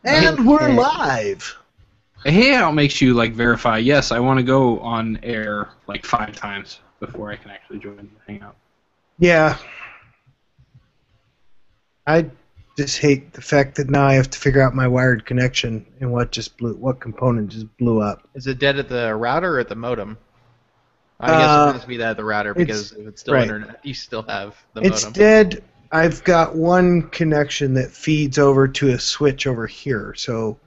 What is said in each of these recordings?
And we're live. A hangout makes you like verify. Yes, I want to go on air like 5 times before I can actually join the hangout. Yeah. I just hate the fact that now I have to figure out my wired connection and what component just blew up. Is it dead at the router or at the modem? I guess it must be that at the router because if it's still internet, you still have the modem. It's dead. I've got one connection that feeds over to a switch over here. So.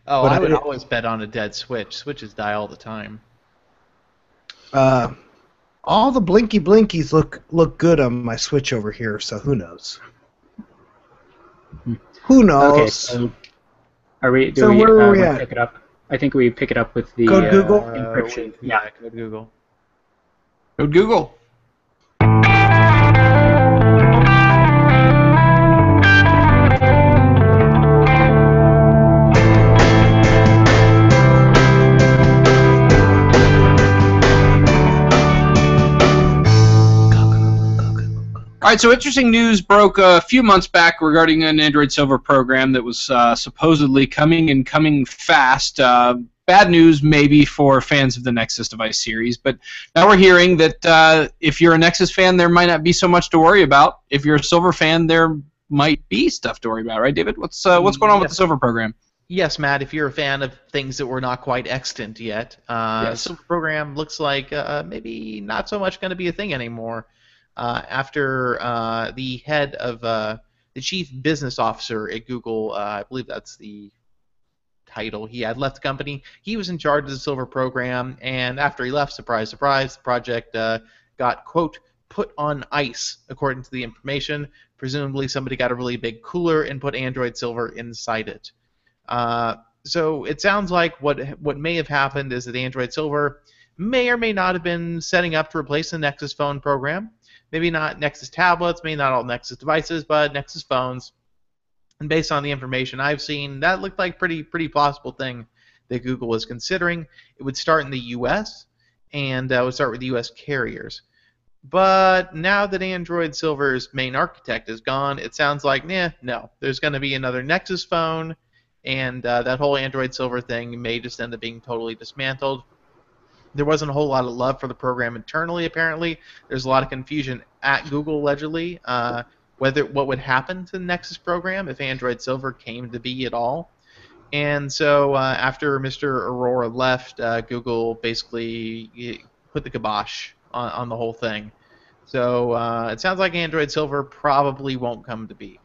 Oh, I would always bet on a dead switch. Switches die all the time. All the blinkies look good on my switch over here. So who knows? Who knows? Okay, so are we? Where are we at? Pick it up? I think we pick it up with the Code Google encryption. Yeah, Code Google. Code Google. All right, so interesting news broke a few months back regarding an Android Silver program that was supposedly coming fast. Bad news maybe for fans of the Nexus device series, but now we're hearing that if you're a Nexus fan, there might not be so much to worry about. If you're a Silver fan, there might be stuff to worry about, right, David? What's going on with the Silver program? Yes, Matt, if you're a fan of things that were not quite extant yet, yes. Silver program looks like maybe not so much going to be a thing anymore. After the head of the chief business officer at Google, I believe that's the title, he had left the company. He was in charge of the Silver program, and after he left, surprise, surprise, the project got, quote, put on ice, according to the information. Presumably somebody got a really big cooler and put Android Silver inside it. So it sounds like what may have happened is that Android Silver may or may not have been setting up to replace the Nexus phone program. Maybe not Nexus tablets, maybe not all Nexus devices, but Nexus phones. And based on the information I've seen, that looked like pretty plausible thing that Google was considering. It would start in the U.S. and would start with U.S. carriers. But now that Android Silver's main architect is gone, it sounds like, no. There's going to be another Nexus phone, and that whole Android Silver thing may just end up being totally dismantled. There wasn't a whole lot of love for the program internally, apparently. There's a lot of confusion at Google, allegedly, what would happen to the Nexus program if Android Silver came to be at all. And so after Mr. Aurora left, Google basically put the kibosh on the whole thing. So it sounds like Android Silver probably won't come to be.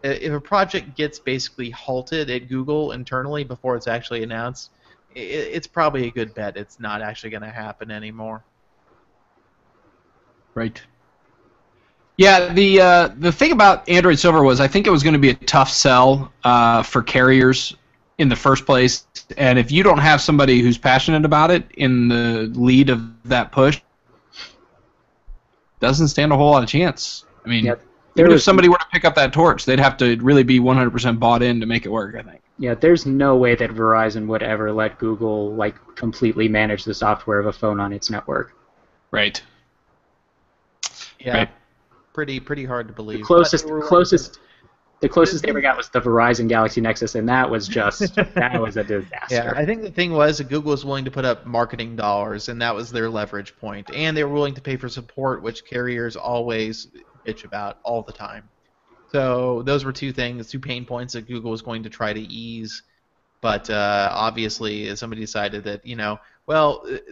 If a project gets basically halted at Google internally before it's actually announced, it's probably a good bet it's not actually going to happen anymore. Right. Yeah, the thing about Android Silver was I think it was going to be a tough sell for carriers in the first place, and if you don't have somebody who's passionate about it in the lead of that push, doesn't stand a whole lot of chance. I mean, even if somebody were to pick up that torch, they'd have to really be 100% bought in to make it work, I think. Yeah, there's no way that Verizon would ever let Google completely manage the software of a phone on its network. Right. Yeah. Right. Pretty hard to believe. The closest they ever got was the Verizon Galaxy Nexus, and that was that was a disaster. Yeah, I think the thing was that Google was willing to put up marketing dollars, and that was their leverage point. And they were willing to pay for support, which carriers always bitch about all the time. So those were two pain points that Google was going to try to ease. But obviously, somebody decided that,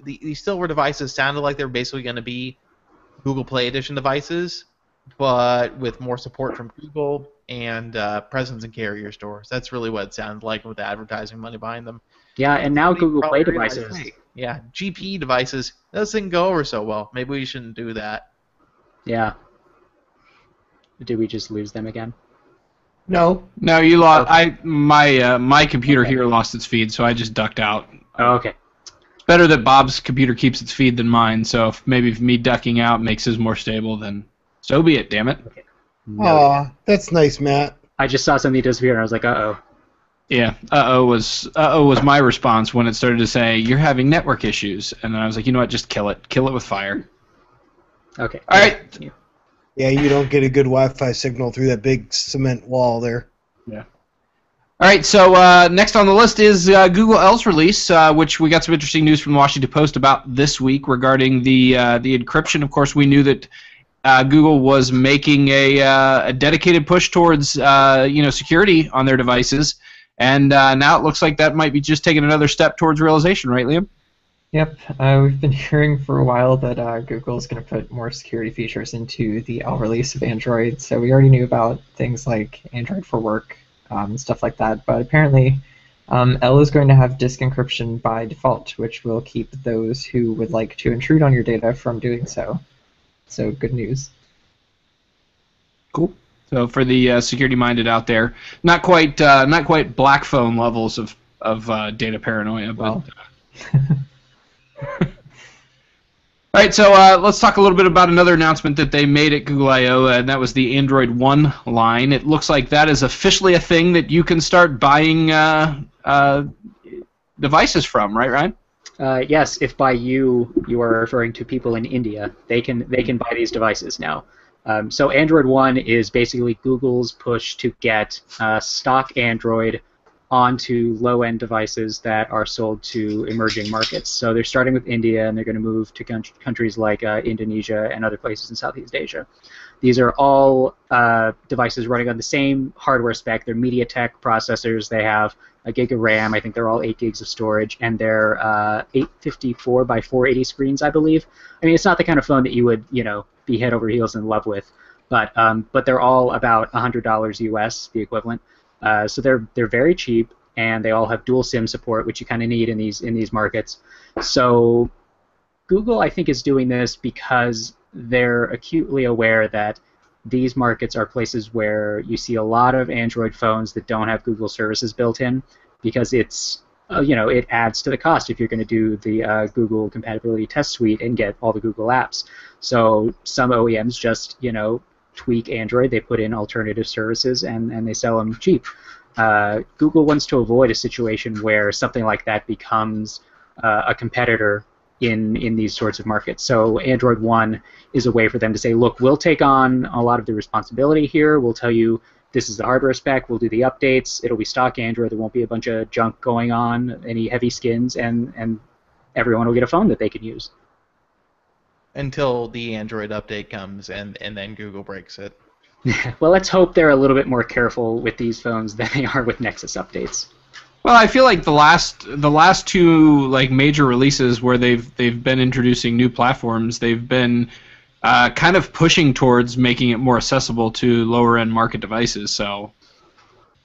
these Silver devices sounded like they were basically going to be Google Play Edition devices, but with more support from Google and presence in carrier stores. That's really what it sounded like with the advertising money behind them. Yeah, and now Google Play devices. Yeah, GP devices. Those didn't go over so well. Maybe we shouldn't do that. Yeah. Did we just lose them again? No, you lost. My computer here lost its feed, so I just ducked out. Oh, okay. It's better that Bob's computer keeps its feed than mine. So if me ducking out makes his more stable, then so be it. Damn it. Okay. Aw, that's nice, Matt. I just saw something disappear, and I was like, uh-oh. Yeah, uh-oh was my response when it started to say, you're having network issues. And then I was like, you know what, just kill it. Kill it with fire. Okay. All right. Yeah, you don't get a good Wi-Fi signal through that big cement wall there. Yeah. All right, so next on the list is Google L's release, which we got some interesting news from the Washington Post about this week regarding the encryption. Of course, we knew that Google was making a dedicated push towards security on their devices, and now it looks like that might be just taking another step towards realization, right, Liam? Yep, we've been hearing for a while that Google is going to put more security features into the L release of Android, so we already knew about things like Android for Work, stuff like that, but apparently L is going to have disk encryption by default, which will keep those who would like to intrude on your data from doing so. So good news. Cool. So for the security-minded out there, not quite black phone levels of data paranoia, but. Well. All right, so let's talk a little bit about another announcement that they made at Google I/O, and that was the Android One line. It looks like that is officially a thing that you can start buying devices from, right, Ryan? Yes, if by you are referring to people in India, they can buy these devices now. So Android One is basically Google's push to get stock Android onto low-end devices that are sold to emerging markets. So they're starting with India, and they're going to move to countries like Indonesia and other places in Southeast Asia. These are all devices running on the same hardware spec. They're MediaTek processors. They have a gig of RAM. I think they're all 8 gigs of storage, and they're 854 by 480 screens, I believe. I mean, it's not the kind of phone that you would, be head over heels in love with, but they're all about $100 US, the equivalent. So they're very cheap, and they all have dual SIM support, which you kind of need in these markets. So Google, I think, is doing this because they're acutely aware that these markets are places where you see a lot of Android phones that don't have Google services built in, because it's it adds to the cost if you're going to do the Google compatibility test suite and get all the Google apps. So some OEMs just tweak Android, they put in alternative services, and they sell them cheap. Google wants to avoid a situation where something like that becomes a competitor in these sorts of markets. So Android One is a way for them to say, look, we'll take on a lot of the responsibility here. We'll tell you this is the hardware spec. We'll do the updates. It'll be stock Android. There won't be a bunch of junk going on, any heavy skins, and everyone will get a phone that they can use. Until the Android update comes and then Google breaks it. Well, let's hope they're a little bit more careful with these phones than they are with Nexus updates. Well, I feel like the last two major releases where they've been introducing new platforms, they've been kind of pushing towards making it more accessible to lower end market devices. So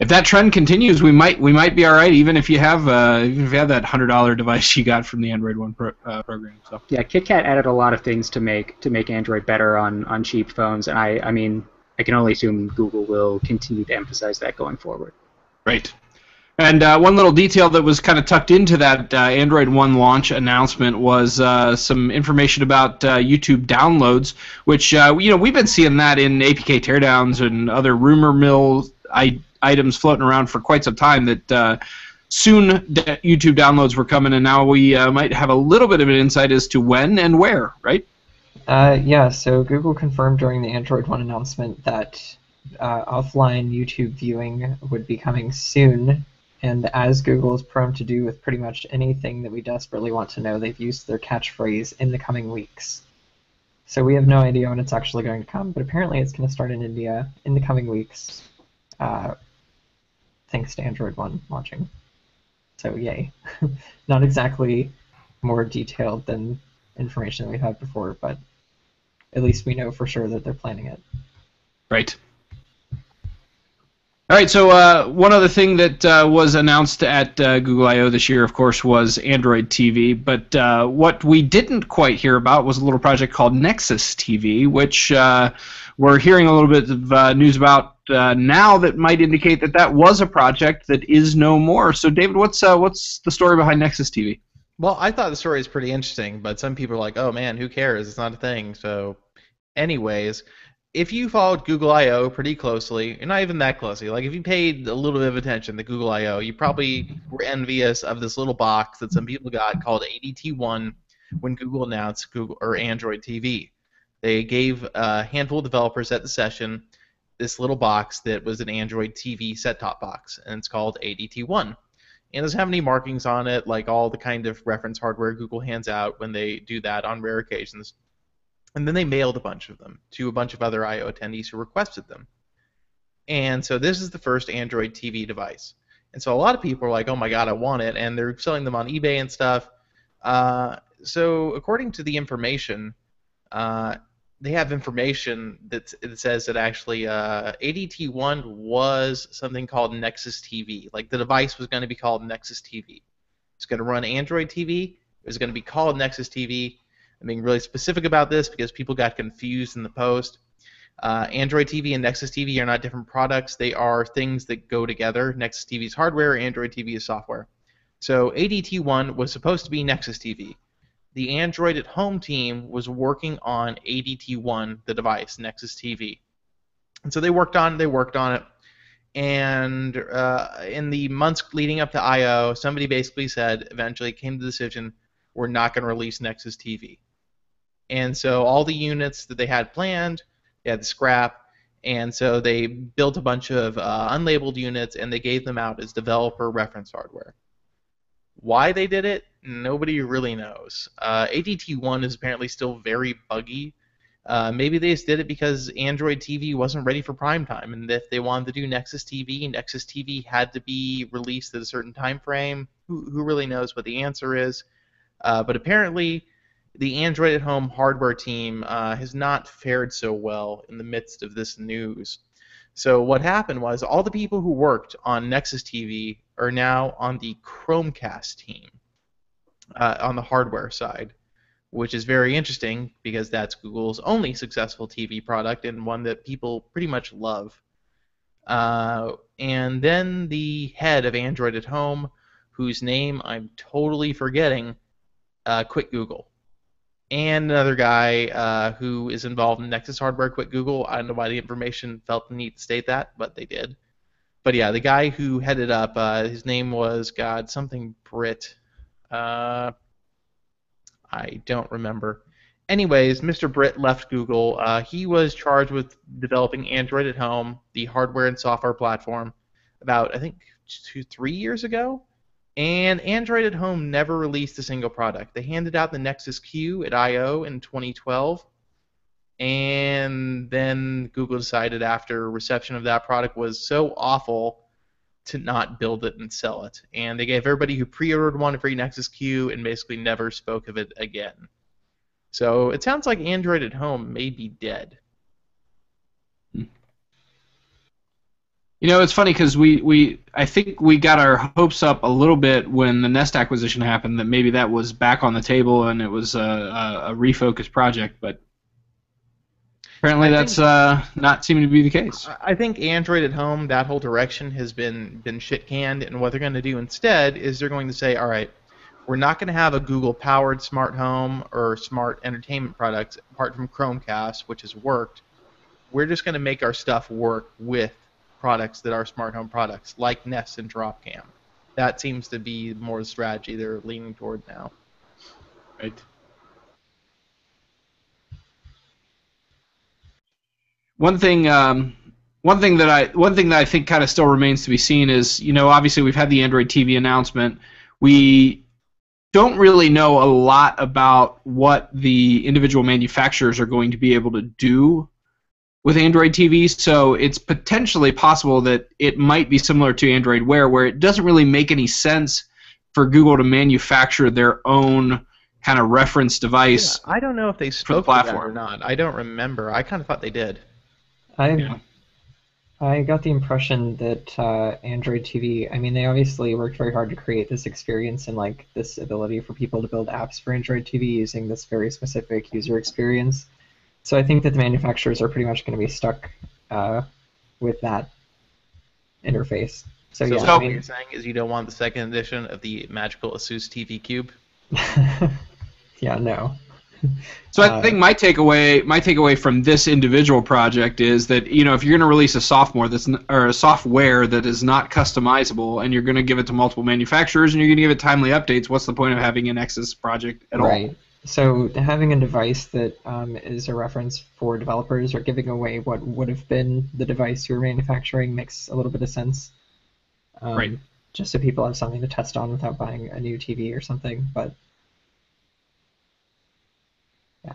if that trend continues, we might be all right, even if you have that $100 device you got from the Android One program. So yeah, KitKat added a lot of things to make Android better on cheap phones, and I mean I can only assume Google will continue to emphasize that going forward. Right. And one little detail that was kind of tucked into that Android One launch announcement was some information about YouTube downloads, which we've been seeing that in APK teardowns and other rumor mill items floating around for quite some time, that soon YouTube downloads were coming, and now we might have a little bit of an insight as to when and where, right? Yeah, so Google confirmed during the Android One announcement that offline YouTube viewing would be coming soon, and as Google is prone to do with pretty much anything that we desperately want to know, they've used their catchphrase, "in the coming weeks." So we have no idea when it's actually going to come, but apparently it's going to start in India in the coming weeks, thanks to Android One launching. So yay. Not exactly more detailed than information that we've had before, but at least we know for sure that they're planning it. Right. All right, so one other thing that was announced at Google I/O this year, of course, was Android TV. But what we didn't quite hear about was a little project called Nexus TV, which we're hearing a little bit of news about now that might indicate that that was a project that is no more. So, David, what's the story behind Nexus TV? Well, I thought the story is pretty interesting, but some people are like, oh man, who cares? It's not a thing. So, anyways, if you followed Google I/O pretty closely, and not even that closely, like if you paid a little bit of attention to Google I/O, you probably were envious of this little box that some people got called ADT1 when Google announced Google or Android TV. They gave a handful of developers at the session this little box that was an Android TV set-top box, and it's called ADT1. And it doesn't have any markings on it, like all the kind of reference hardware Google hands out when they do that on rare occasions. And then they mailed a bunch of them to a bunch of other I/O attendees who requested them. And so this is the first Android TV device. And so a lot of people are like, oh my god, I want it, and they're selling them on eBay and stuff. So according to the information, they have information that says that actually ADT1 was something called Nexus TV. Like the device was going to be called Nexus TV. It's going to run Android TV. It was going to be called Nexus TV. I'm being really specific about this because people got confused in the post. Android TV and Nexus TV are not different products. They are things that go together. Nexus TV is hardware. Android TV is software. So ADT1 was supposed to be Nexus TV. The Android at Home team was working on ADT1, the device, Nexus TV. And so they worked on it. And in the months leading up to I/O, somebody basically said, eventually came to the decision, we're not going to release Nexus TV. And so all the units that they had planned, they had to scrap, and so they built a bunch of unlabeled units, and they gave them out as developer reference hardware. Why they did it, nobody really knows. ADT1 is apparently still very buggy. Maybe they just did it because Android TV wasn't ready for prime time, and if they wanted to do Nexus TV had to be released at a certain time frame. Who really knows what the answer is? But apparently, the Android at Home hardware team has not fared so well in the midst of this news. So what happened was all the people who worked on Nexus TV are now on the Chromecast team on the hardware side, which is very interesting because that's Google's only successful TV product and one that people pretty much love. And then the head of Android at Home, whose name I'm totally forgetting, quit Google. And another guy who is involved in Nexus hardware quit Google. I don't know why the information felt the need to state that, but they did. But yeah, the guy who headed up, his name was, something Britt. I don't remember. Anyways, Mr. Britt left Google. He was charged with developing Android at Home, the hardware and software platform, about, I think, 2-3 years ago. And Android at Home never released a single product. They handed out the Nexus Q at I/O in 2012, and then Google decided after reception of that product was so awful to not build it and sell it. And they gave everybody who pre-ordered one a free Nexus Q and basically never spoke of it again. So it sounds like Android at Home may be dead. You know, it's funny because I think we got our hopes up a little bit when the Nest acquisition happened that maybe that was back on the table and it was a refocused project, but apparently that's not seeming to be the case. I think Android at Home, that whole direction has been shit-canned, and what they're going to do instead is they're going to say, all right, we're not going to have a Google-powered smart home or smart entertainment products apart from Chromecast, which has worked. We're just going to make our stuff work with products that are smart home products, like Nest and Dropcam. That seems to be more the strategy they're leaning toward now. Right. One thing that I think kind of still remains to be seen is, you know, obviously we've had the Android TV announcement. We don't really know a lot about what the individual manufacturers are going to be able to do with Android TV, so it's potentially possible that it might be similar to Android Wear, where it doesn't really make any sense for Google to manufacture their own kind of reference device. Yeah, I don't know if they spoke to that or not. I don't remember. I kind of thought they did. I got the impression that Android TV, I mean, they obviously worked very hard to create this experience and like this ability for people to build apps for Android TV using this very specific user experience. So I think that the manufacturers are pretty much going to be stuck with that interface. So yeah, what you're saying is you don't want the second edition of the magical Asus TV Cube? Yeah, no. So I think my takeaway from this individual project is that, you know, if you're going to release a software that is not customizable and you're going to give it to multiple manufacturers and you're going to give it timely updates, what's the point of having a Nexus project at all? Right. So having a device that is a reference for developers or giving away what would have been the device you were manufacturing makes a little bit of sense. Right. Just so people have something to test on without buying a new TV or something. But yeah.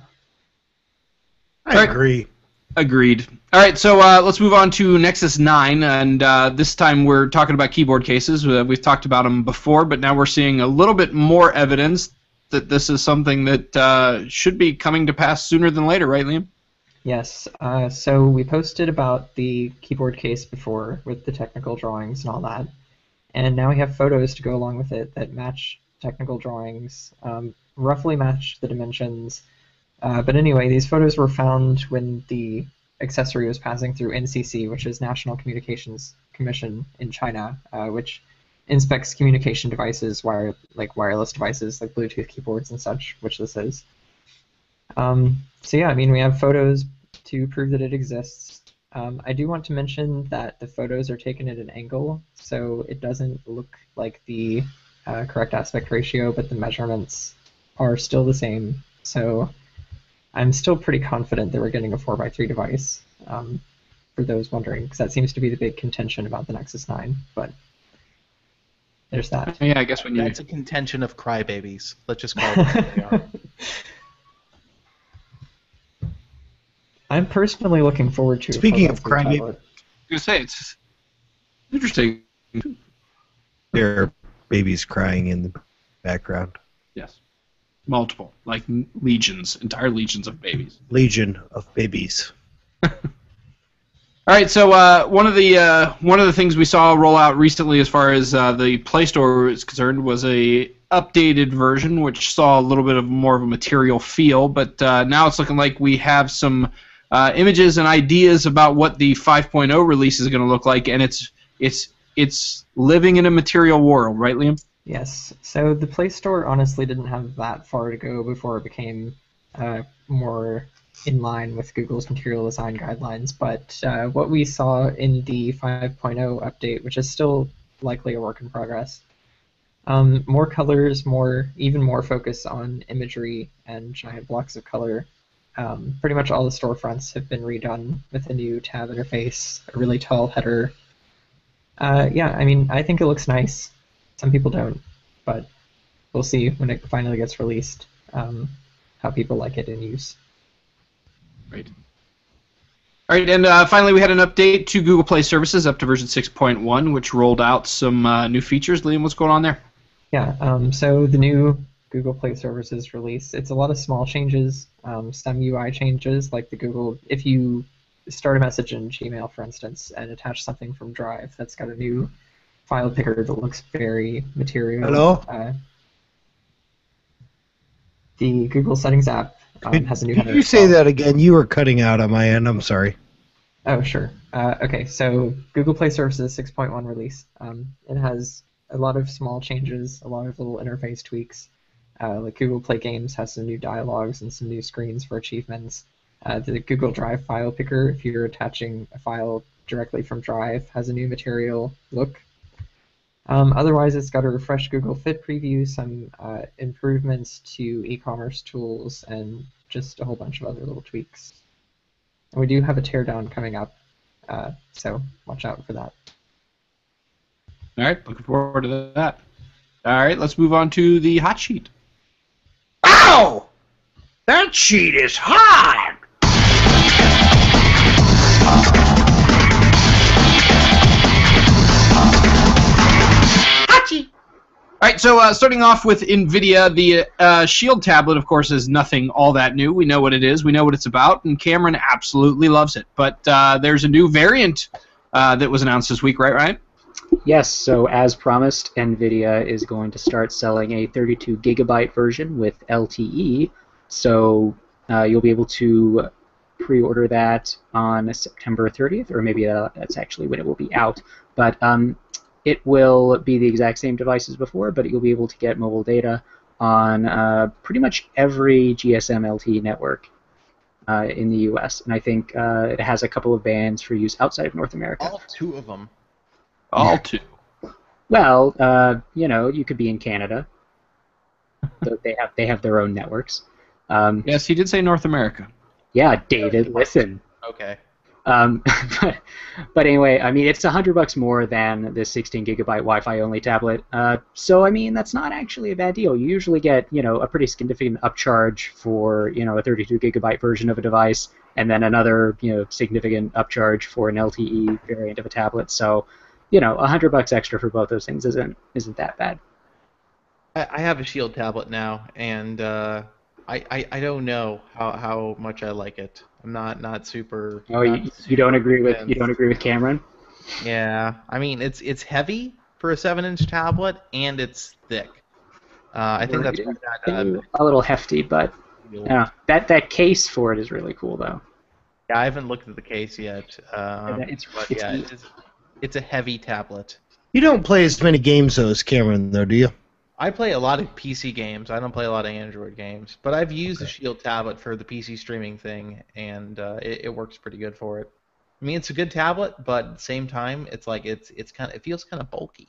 I agree. Agreed. All right, so let's move on to Nexus 9, and this time we're talking about keyboard cases. We've talked about them before, but now we're seeing a little bit more evidence that this is something that should be coming to pass sooner than later, right, Liam? Yes. So we posted about the keyboard case before with the technical drawings and all that, and now we have photos to go along with it that match technical drawings, roughly match the dimensions. But anyway, these photos were found when the accessory was passing through NCC, which is National Communications Commission in China, which inspects communication devices, wireless devices like Bluetooth keyboards and such, which this is. So yeah, I mean, we have photos to prove that it exists. I do want to mention that the photos are taken at an angle, so it doesn't look like the correct aspect ratio, but the measurements are still the same. So I'm still pretty confident that we're getting a 4x3 device, for those wondering, because that seems to be the big contention about the Nexus 9, but there's that. Yeah, I guess when you... That's a contention of crybabies. Let's just call it what they are. I'm personally looking forward to Speaking a of 4x3 crybaby, tablet. I was going to say, it's interesting. There are babies crying in the background. Yes. Multiple, like legions, entire legions of babies. Legion of babies. All right, so one of the things we saw roll out recently, as far as the Play Store is concerned, was a updated version, which saw a little bit of more of a material feel. But now it's looking like we have some images and ideas about what the 5.0 release is going to look like, and it's living in a material world, right, Liam? Yes. So the Play Store honestly didn't have that far to go before it became more in line with Google's material design guidelines. But what we saw in the 5.0 update, which is still likely a work in progress, more colors, even more focus on imagery and giant blocks of color. Pretty much all the storefronts have been redone with a new tab interface, a really tall header. Yeah, I mean, I think it looks nice. Some people don't, but we'll see when it finally gets released how people like it in use. Right. All right, and finally we had an update to Google Play Services up to version 6.1, which rolled out some new features. Liam, what's going on there? Yeah, so the new Google Play Services release, it's a lot of small changes, some UI changes, like the Google, if you start a message in Gmail, for instance, and attach something from Drive, that's got a new file picker that looks very material. Hello? The Google Settings app has a new header. Could you say that again? You were cutting out on my end. I'm sorry. Oh, sure. Okay, so Google Play Services 6.1 release. It has a lot of small changes, a lot of little interface tweaks. Like Google Play Games has some new dialogues and some new screens for achievements. The Google Drive file picker, if you're attaching a file directly from Drive, has a new material look. Otherwise, it's got a refreshed Google Fit preview, some improvements to e-commerce tools, and just a whole bunch of other little tweaks. And we do have a teardown coming up, so watch out for that. All right, looking forward to that. All right, let's move on to the hot sheet. Ow! That sheet is hot! All right, so starting off with Nvidia, the Shield tablet, of course, is nothing all that new. We know what it is, we know what it's about, and Cameron absolutely loves it. But there's a new variant that was announced this week, right, Ryan? Yes, so as promised, Nvidia is going to start selling a 32 gigabyte version with LTE, so you'll be able to pre-order that on September 30th, or maybe that's actually when it will be out. But it will be the exact same device as before, but you'll be able to get mobile data on pretty much every GSM LTE network in the US, and I think it has a couple of bands for use outside of North America. All two of them. All two. Well, you know, you could be in Canada. They have their own networks. Yes, he did say North America. Yeah, David, listen. Okay. Um, but anyway, I mean, it's $100 more than the 16 gigabyte Wi-Fi only tablet. So I mean, that's not actually a bad deal. You usually get, a pretty significant upcharge for, a 32 gigabyte version of a device, and then another, significant upcharge for an LTE variant of a tablet. So, $100 extra for both those things isn't that bad. I have a Shield tablet now, and I don't know how much I like it. I'm not super. Oh, you don't agree with Cameron? Yeah, I mean it's heavy for a 7-inch tablet, and it's thick. I think that's a little hefty, but that case for it is really cool, though. Yeah, I haven't looked at the case yet. It's a heavy tablet. You don't play as many games though as Cameron, though, do you? I play a lot of PC games. I don't play a lot of Android games, but I've used the Shield tablet for the PC streaming thing, and it works pretty good for it. I mean, it's a good tablet, but at the same time, it feels kind of bulky.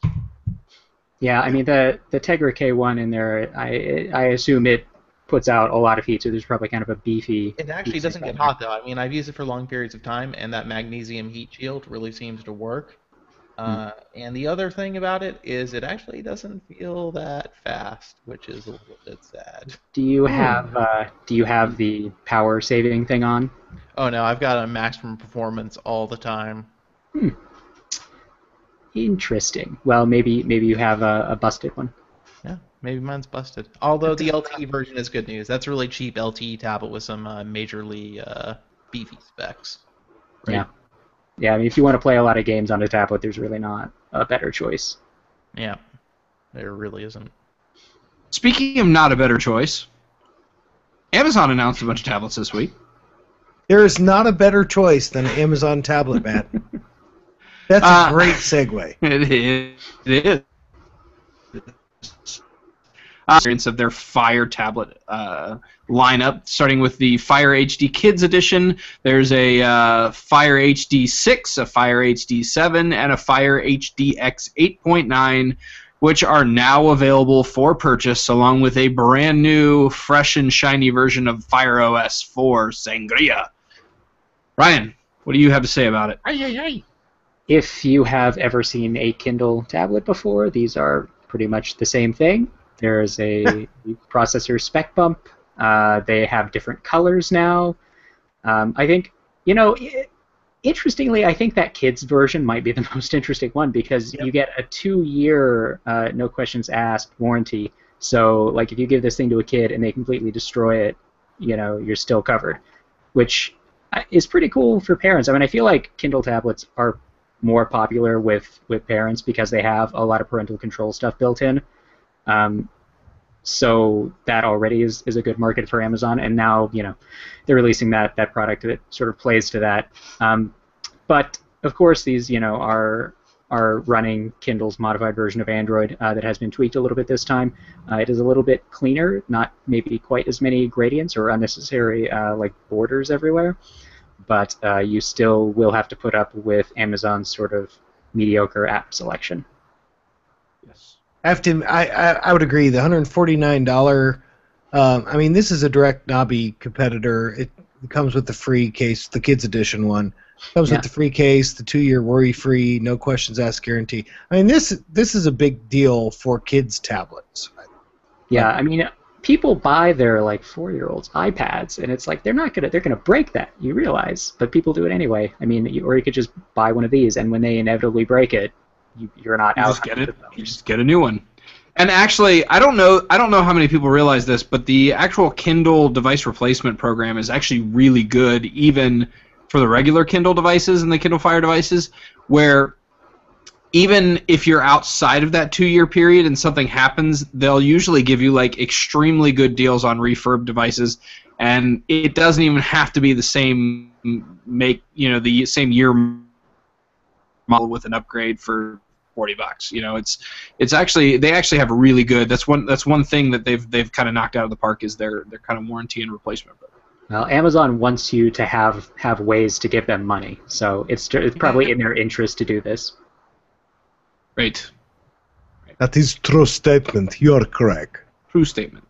Yeah, I mean the Tegra K1 in there, I assume it puts out a lot of heat, so there's probably kind of a beefy. It actually doesn't get hot though. I mean, I've used it for long periods of time, and that magnesium heat shield really seems to work. And the other thing about it is it actually doesn't feel that fast, which is a little bit sad. Do you have the power saving thing on? Oh no, I've got a maximum performance all the time. Interesting. Well, maybe you have a busted one. Yeah, maybe mine's busted. Although the LTE version is good news. That's a really cheap LTE tablet with some majorly beefy specs. Right? Yeah. Yeah, I mean, if you want to play a lot of games on a tablet, there's really not a better choice. Yeah, there really isn't. Speaking of not a better choice, Amazon announced a bunch of tablets this week. There is not a better choice than an Amazon tablet, Matt. That's a great segue. It is. Of their Fire tablet lineup, starting with the Fire HD Kids Edition. There's a Fire HD 6, a Fire HD 7, and a Fire HD X 8.9, which are now available for purchase, along with a brand new, fresh and shiny version of Fire OS 4 Sangria. Ryan, what do you have to say about it? If you have ever seen a Kindle tablet before, these are pretty much the same thing. There's a processor spec bump. They have different colors now. I think, interestingly, I think that kids version might be the most interesting one because you get a 2-year, no questions asked warranty. So, like, if you give this thing to a kid and they completely destroy it, you're still covered, which is pretty cool for parents. I mean, I feel like Kindle tablets are more popular with parents because they have a lot of parental control stuff built in. So that already is a good market for Amazon, and now they're releasing that product that sort of plays to that. But of course, these are running Kindle's modified version of Android that has been tweaked a little bit this time. It is a little bit cleaner, not maybe quite as many gradients or unnecessary like borders everywhere, but you still will have to put up with Amazon's sort of mediocre app selection. Yes. I would agree. The $149. I mean, this is a direct Nabi competitor. It comes with the free case, the kids edition one. Comes with the free case, the 2-year worry-free, no questions asked guarantee. I mean, this is a big deal for kids' tablets. Yeah, I mean, people buy their 4-year-olds iPads, and it's like they're gonna break that. You realize, but people do it anyway. I mean, or you could just buy one of these, and when they inevitably break it, you're not out. You just get a new one. And actually, I don't know how many people realize this, but the actual Kindle device replacement program is actually really good, even for the regular Kindle devices and the Kindle Fire devices, where even if you're outside of that 2-year period and something happens, they'll usually give you extremely good deals on refurb devices, and it doesn't even have to be the same the same year model with an upgrade for $40. It's actually, they actually have a really good. That's one thing that they've kind of knocked out of the park is their kind of warranty and replacement program. Well, Amazon wants you to have ways to give them money, so it's probably in their interest to do this. Right. That is true statement. You're correct. True statement.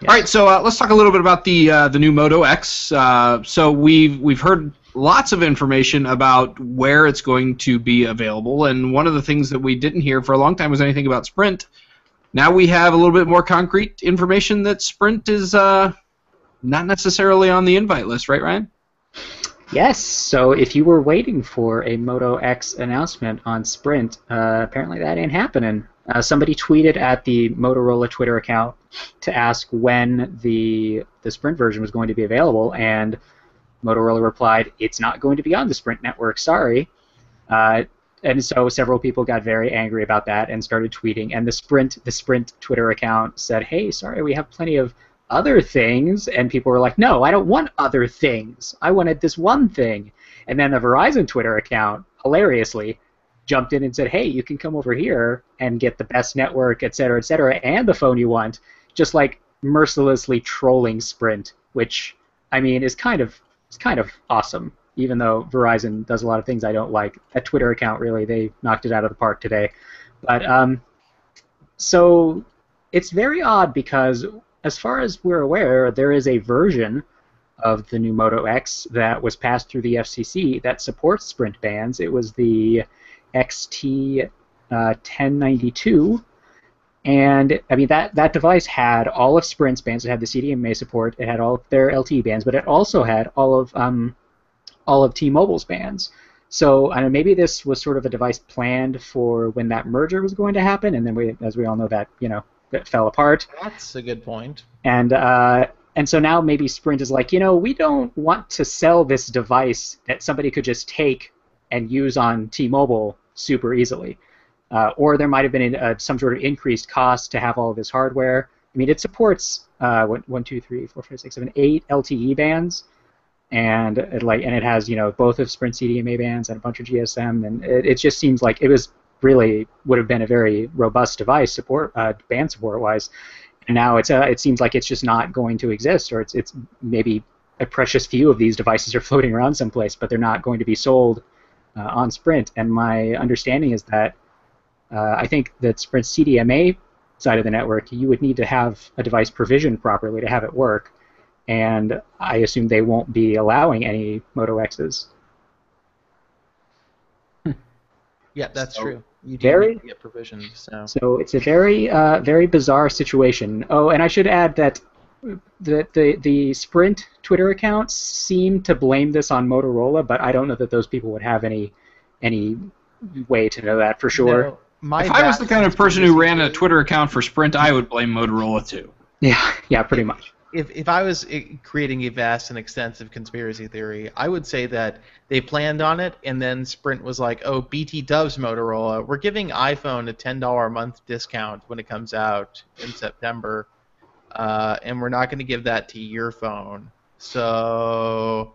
All right, so let's talk a little bit about the new Moto X. So we've heard lots of information about where it's going to be available, and one of the things that we didn't hear for a long time was anything about Sprint. Now we have a little bit more concrete information that Sprint is not necessarily on the invite list, right, Ryan? Yes, so if you were waiting for a Moto X announcement on Sprint, apparently that ain't happening. Somebody tweeted at the Motorola Twitter account to ask when the Sprint version was going to be available, and Motorola replied, "It's not going to be on the Sprint network, sorry." And so several people got very angry about that and started tweeting, and the Sprint Twitter account said, "Hey, sorry, we have plenty of other things," and people were like, "No, I don't want other things. I wanted this one thing." And then the Verizon Twitter account, hilariously, jumped in and said, "Hey, you can come over here and get the best network, et cetera, and the phone you want," just like mercilessly trolling Sprint, which, I mean, is kind of awesome, even though Verizon does a lot of things I don't like. That Twitter account, really, they knocked it out of the park today. But so it's very odd because, as far as we're aware, there is a version of the new Moto X that was passed through the FCC that supports Sprint bands. It was the XT1092, and I mean that device had all of Sprint's bands. It had the CDMA support. It had all of their LTE bands, but it also had all of T-Mobile's bands. So I know maybe this was sort of a device planned for when that merger was going to happen, and then as we all know, that that fell apart. That's a good point. And so now maybe Sprint is like, we don't want to sell this device that somebody could just take and use on T-Mobile super easily. Or there might have been some sort of increased cost to have all of this hardware. I mean, it supports 8 LTE bands, and it has both of Sprint CDMA bands and a bunch of GSM, and it just seems like it would have been a very robust device band support wise, and now it seems like it's just not going to exist, or it's maybe a precious few of these devices are floating around someplace, but they're not going to be sold on Sprint. And my understanding is that I think that Sprint's CDMA side of the network, you would need to have a device provisioned properly to have it work, and I assume they won't be allowing any Moto X's. Yeah, that's true. You do need to get provisioned. So it's a very bizarre situation. Oh, and I should add that the Sprint Twitter accounts seem to blame this on Motorola, but I don't know that those people would have any way to know that for sure. No, if I was the kind of person who ran a Twitter account for Sprint, I would blame Motorola too. Yeah, pretty much. If I was creating a vast and extensive conspiracy theory, I would say that they planned on it, and then Sprint was like, "Oh, BT Dubs Motorola, we're giving iPhone a $10 a month discount when it comes out in September, and we're not going to give that to your phone." So,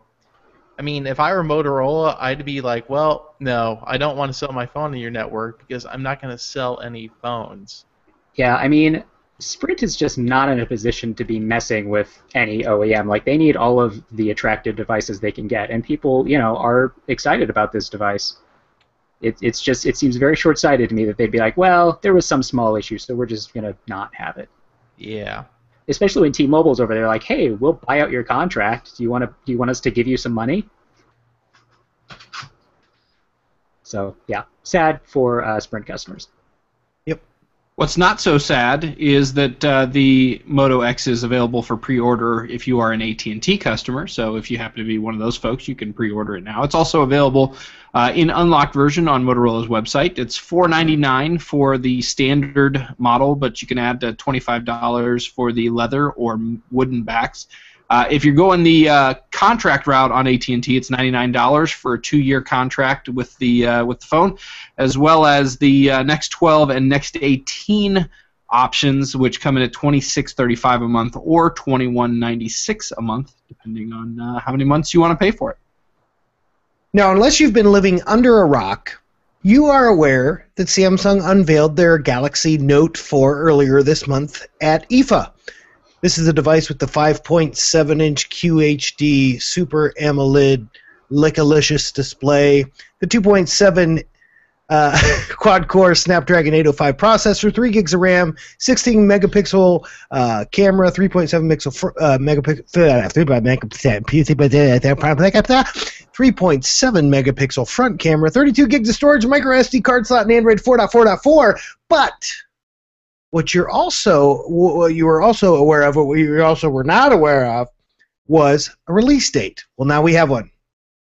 I mean, if I were Motorola, I'd be like, "Well, no, I don't want to sell my phone to your network because I'm not going to sell any phones." Yeah, I mean, Sprint is just not in a position to be messing with any OEM. Like, they need all of the attractive devices they can get, and people, are excited about this device. It seems very short-sighted to me that they'd be like, "Well, there was some small issue, so we're just gonna not have it." Yeah. Especially when T-Mobile's over there, like, "Hey, we'll buy out your contract. Do you want us to give you some money?" So yeah, sad for Sprint customers. What's not so sad is that the Moto X is available for pre-order if you are an AT&T customer. So if you happen to be one of those folks, you can pre-order it now. It's also available in unlocked version on Motorola's website. It's $499 for the standard model, but you can add $25 for the leather or wooden backs. If you're going the contract route on AT&T, it's $99 for a 2-year contract with the phone, as well as the Next 12 and Next 18 options, which come in at $26.35 a month or $21.96 a month, depending on how many months you want to pay for it. Now, unless you've been living under a rock, you are aware that Samsung unveiled their Galaxy Note 4 earlier this month at IFA. This is a device with the 5.7-inch QHD Super AMOLED Lickalicious display, the 2.7 quad-core Snapdragon 805 processor, 3 gigs of RAM, 16 megapixel camera, 3.7 megapixel front camera, 32 gigs of storage, micro SD card slot, and Android 4.4.4. But what you were also aware of, what you also were not aware of, was a release date. Well, now we have one.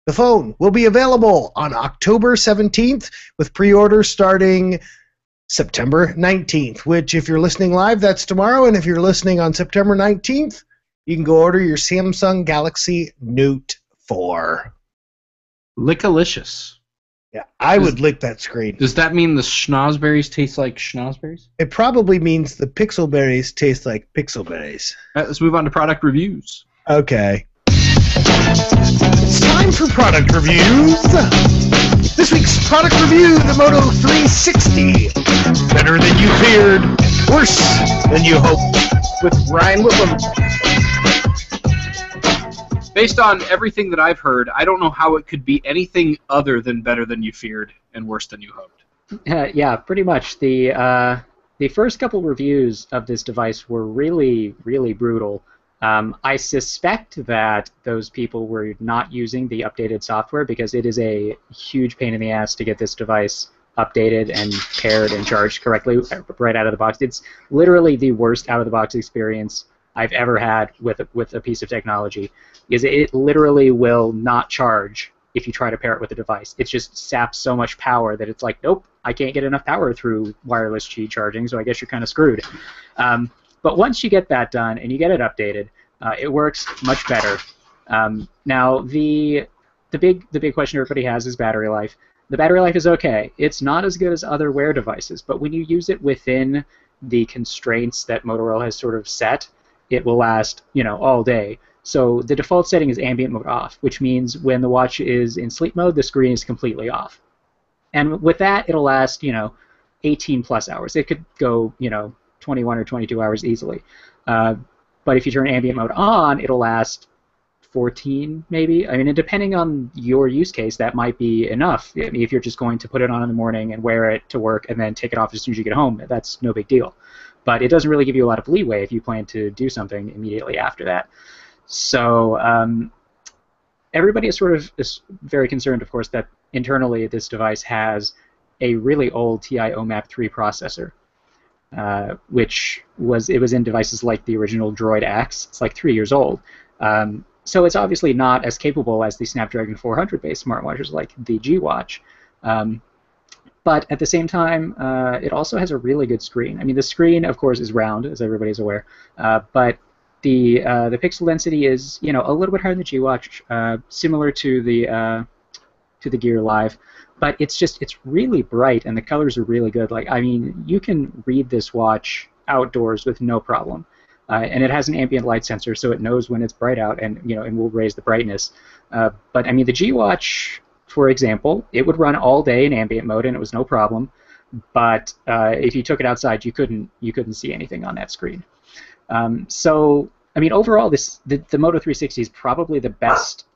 The phone will be available on October 17th with pre-orders starting September 19th, which if you're listening live, that's tomorrow, and if you're listening on September 19th, you can go order your Samsung Galaxy Note 4. Lickalicious. Yeah, I would lick that screen. Does that mean the schnozberries taste like schnozberries? It probably means the pixelberries taste like pixelberries. Let's move on to product reviews. Okay. It's time for product reviews. This week's product review, the Moto 360. Better than you feared, worse than you hoped, with Ryan Whitlam. Based on everything that I've heard, I don't know how it could be anything other than better than you feared and worse than you hoped. Yeah, pretty much. The first couple reviews of this device were really, really brutal. I suspect that those people were not using the updated software because it is a huge pain in the ass to get this device updated and paired and charged correctly right out of the box. It's literally the worst out-of-the-box experience I've ever had with a piece of technology, because it literally will not charge if you try to pair it with a device. It just saps so much power that it's like, nope, I can't get enough power through wireless Qi charging, so I guess you're kind of screwed. But once you get that done and you get it updated, it works much better. Now, the big question everybody has is battery life. The battery life is okay. It's not as good as other Wear devices, but when you use it within the constraints that Motorola has sort of set, it will last, all day. So the default setting is ambient mode off, which means when the watch is in sleep mode, the screen is completely off. And with that, it'll last, 18 plus hours. It could go, 21 or 22 hours easily. But if you turn ambient mode on, it'll last 14 maybe. I mean, and depending on your use case, that might be enough. I mean, if you're just going to put it on in the morning and wear it to work and then take it off as soon as you get home, that's no big deal. But it doesn't really give you a lot of leeway if you plan to do something immediately after that. So everybody is is very concerned, of course, that internally this device has a really old TI OMAP 3 processor, which was in devices like the original Droid X. It's like 3 years old. So it's obviously not as capable as the Snapdragon 400-based smartwatches like the G Watch. But at the same time, it also has a really good screen. I mean, the screen, of course, is round, as everybody's aware, but the pixel density is, a little bit higher than the G Watch, similar to the Gear Live. But it's really bright, and the colors are really good. Like, I mean, you can read this watch outdoors with no problem. And it has an ambient light sensor, so it knows when it's bright out, and and will raise the brightness. But I mean, the G Watch, for example, it would run all day in ambient mode, and it was no problem. But if you took it outside, you couldn't see anything on that screen. So I mean, overall, the Moto 360 is probably the best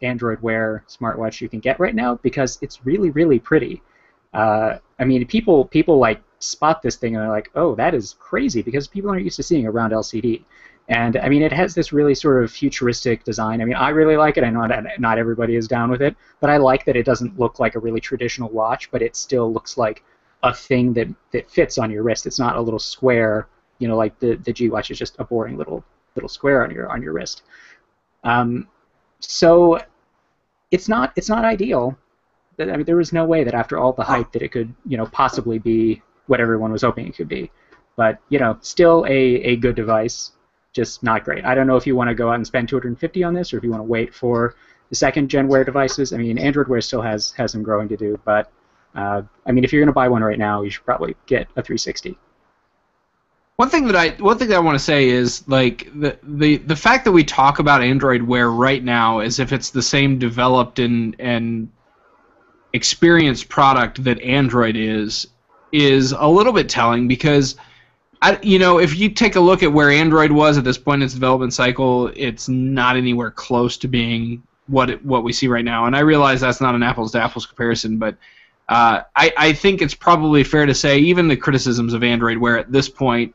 Android Wear smartwatch you can get right now, because it's really, really pretty. I mean, people like spot this thing and they're like, oh, that is crazy, because people aren't used to seeing a round LCD. And I mean, it has this really sort of futuristic design. I mean, I really like it. I know not everybody is down with it, but I like that it doesn't look like a really traditional watch, but it still looks like a thing that fits on your wrist. It's not a little square, like the G Watch is just a boring little square on your wrist. So it's not ideal. I mean, there was no way that after all the hype that it could, possibly be what everyone was hoping it could be. But, still a good device, just not great. I don't know if you want to go out and spend $250 on this, or if you want to wait for the second-gen Wear devices. I mean, Android Wear still has some growing to do, but, I mean, if you're going to buy one right now, you should probably get a 360. One thing that I want to say is, like, the fact that we talk about Android Wear right now as if it's the same developed and experienced product that Android is a little bit telling, because if you take a look at where Android was at this point in its development cycle, it's not anywhere close to being what we see right now. And I realize that's not an apples to apples comparison, but I think it's probably fair to say even the criticisms of Android Wear at this point,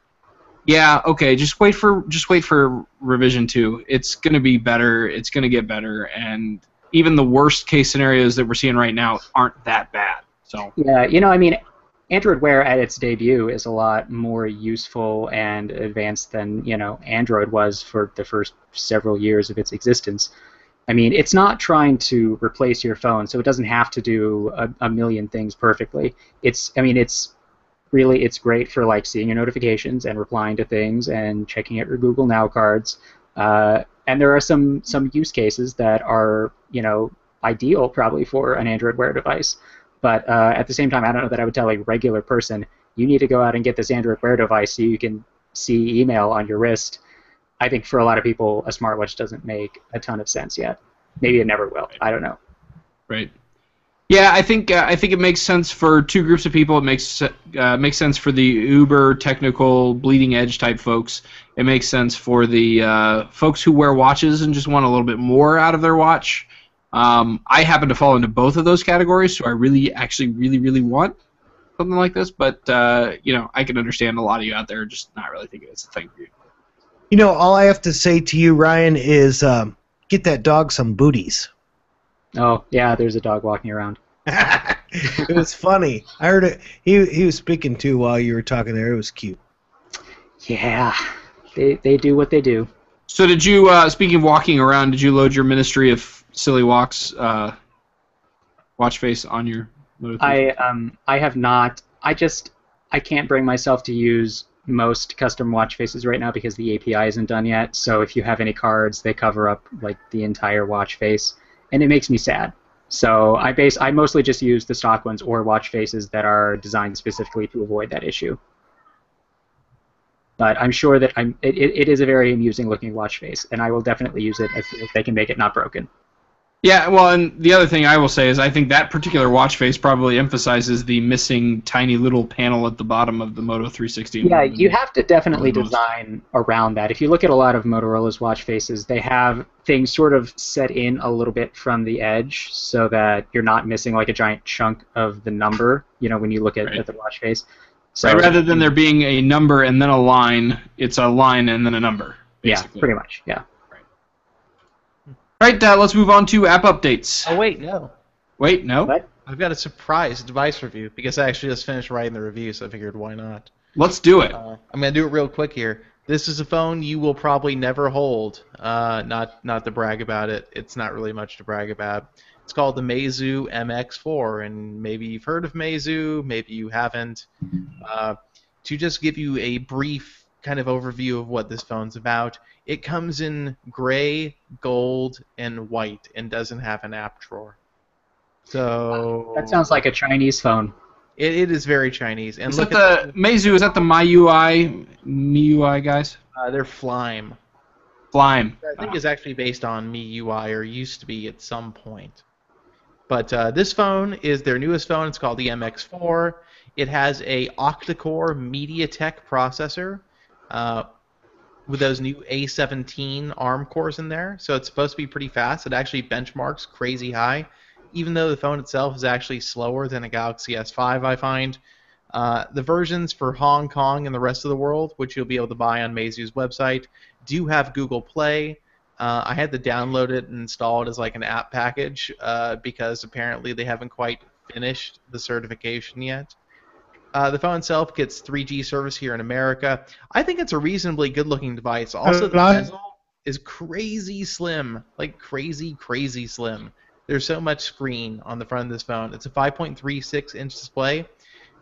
yeah, okay, just wait for revision 2. It's going to be better. It's going to get better, and even the worst case scenarios that we're seeing right now aren't that bad. So yeah, I mean, Android Wear at its debut is a lot more useful and advanced than Android was for the first several years of its existence. I mean, it's not trying to replace your phone, so it doesn't have to do a million things perfectly. It's great for like seeing your notifications and replying to things and checking out your Google Now cards. And there are some use cases that are ideal probably for an Android Wear device. But at the same time, I don't know that I would tell a regular person, you need to go out and get this Android Wear device so you can see email on your wrist. I think for a lot of people, a smartwatch doesn't make a ton of sense yet. Maybe it never will. I don't know. Right. Yeah, I think it makes sense for two groups of people. It makes sense for the uber technical, bleeding edge type folks. It makes sense for the folks who wear watches and just want a little bit more out of their watch. I happen to fall into both of those categories, so I really want something like this. But I can understand a lot of you out there just not really thinking it's a thing for you. All I have to say to you, Ryan, is get that dog some booties. Oh, yeah, there's a dog walking around. It was funny. I heard it. He was speaking too while you were talking there. It was cute. Yeah, they do what they do. So did you, speaking of walking around, did you load your Ministry of Silly Walks watch face on your Moto 3? I have not. I can't bring myself to use most custom watch faces right now because the API isn't done yet. So if you have any cards, they cover up like the entire watch face, and it makes me sad. So I mostly just use the stock ones or watch faces that are designed specifically to avoid that issue. But I'm sure that it is a very amusing looking watch face, and I will definitely use it if they can make it not broken. Yeah, well, and the other thing I will say is I think that particular watch face probably emphasizes the missing tiny little panel at the bottom of the Moto 360. Yeah, you have to definitely design around that. If you look at a lot of Motorola's watch faces, they have things sort of set in a little bit from the edge so that you're not missing like a giant chunk of the number, when you look at the watch face. So right, rather than there being a number and then a line, it's a line and then a number, basically. Yeah, pretty much, yeah. All right, let's move on to app updates. Oh, wait, no. Wait, no? What? I've got a surprise device review because I actually just finished writing the review, so I figured why not. Let's do it. I'm going to do it real quick here. This is a phone you will probably never hold. Not to brag about it. It's not really much to brag about. It's called the Meizu MX4, and maybe you've heard of Meizu, maybe you haven't. To just give you a brief kind of overview of what this phone's about, it comes in gray, gold, and white, and doesn't have an app drawer. So that sounds like a Chinese phone. It is very Chinese. And is that the Meizu? Is that the MIUI guys? They're Flime. Flime. I think is actually based on MIUI, or used to be at some point. But this phone is their newest phone. It's called the MX4. It has a octa-core MediaTek processor with those new A17 ARM cores in there. So it's supposed to be pretty fast. It actually benchmarks crazy high, even though the phone itself is actually slower than a Galaxy S5, I find. The versions for Hong Kong and the rest of the world, which you'll be able to buy on Meizu's website, do have Google Play. I had to download it and install it as like an app package because apparently they haven't quite finished the certification yet. The phone itself gets 3G service here in America. I think it's a reasonably good-looking device. Also, the bezel is crazy slim, like crazy, crazy slim. There's so much screen on the front of this phone. It's a 5.36-inch display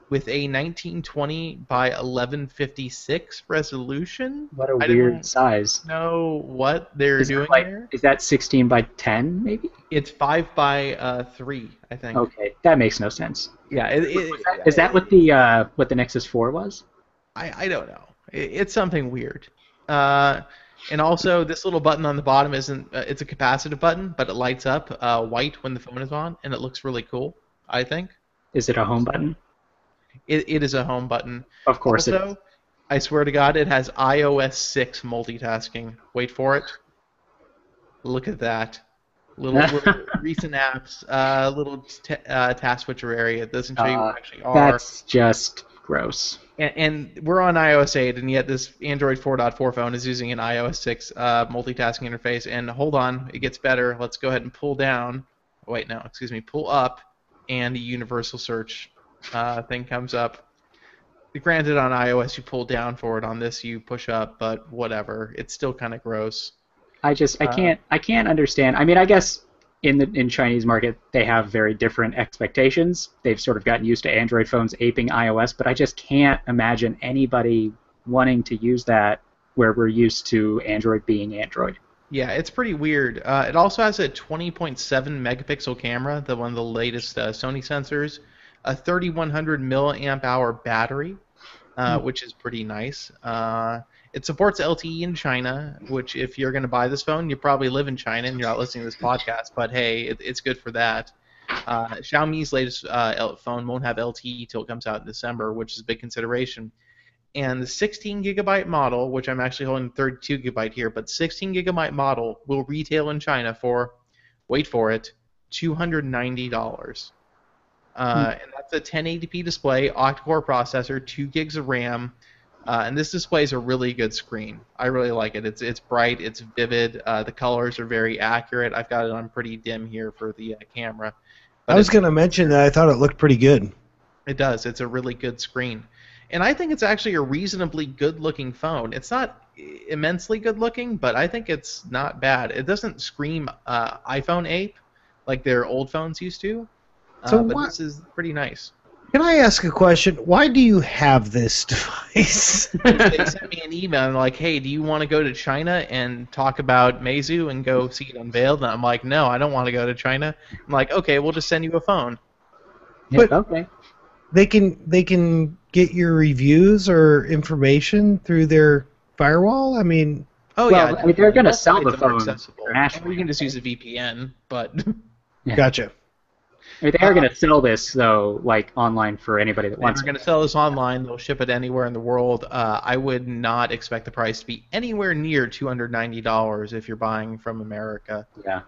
with a 1920 by 1156 resolution. What a weird size. Know what they're doing there? Is that 16 by 10, maybe? It's 5 by 3, I think. Okay, that makes no sense. Yeah, is that what the Nexus 4 was? I don't know. It's something weird. And also, this little button on the bottom isn't. It's a capacitive button, but it lights up white when the phone is on, and it looks really cool, I think. Is it a home button? It is a home button. Of course also, it is. I swear to God, it has iOS 6 multitasking. Wait for it. Look at that. little recent apps, little task switcher area. It doesn't show you what actually are. That's just gross. And we're on iOS 8, and yet this Android 4.4 phone is using an iOS 6 multitasking interface. And hold on, it gets better. Let's go ahead and pull down. Wait, no, excuse me, pull up, and the universal search thing comes up. Granted, on iOS you pull down for it. On this you push up, but whatever. It's still kind of gross. I can't understand. I mean, I guess in Chinese market they have very different expectations. They've sort of gotten used to Android phones aping iOS, but I just can't imagine anybody wanting to use that where we're used to Android being Android. Yeah, it's pretty weird. It also has a 20.7 megapixel camera, one of the latest Sony sensors, a 3100 milliamp hour battery, which is pretty nice. It supports LTE in China, which if you're going to buy this phone, you probably live in China and you're not listening to this podcast, but hey, it's good for that. Xiaomi's latest phone won't have LTE till it comes out in December, which is a big consideration. And the 16 gigabyte model, which I'm actually holding 32 gigabyte here, but 16 gigabyte model will retail in China for, wait for it, $290. And that's a 1080p display, octa-core processor, 2 gigs of RAM, and this display is a really good screen. I really like it. It's bright, it's vivid, the colors are very accurate. I've got it on pretty dim here for the camera. But I was going to mention that I thought it looked pretty good. It does. It's a really good screen. And I think it's actually a reasonably good-looking phone. It's not immensely good-looking, but I think it's not bad. It doesn't scream iPhone ape like their old phones used to. But this is pretty nice. Can I ask a question? Why do you have this device? They sent me an email and like, hey, do you want to go to China and talk about Meizu and go see it unveiled? And I'm like, no, I don't want to go to China. I'm like, okay, we'll just send you a phone. But okay. They can get your reviews or information through their firewall? I mean... Oh, yeah. I mean, they're going to sell the phone internationally. We can just use a VPN, but... Yeah. Gotcha. I mean, they are going to sell this, though, like, online for anybody that wants it. They're going to sell this online. They'll ship it anywhere in the world. I would not expect the price to be anywhere near $290 if you're buying from America. Yeah.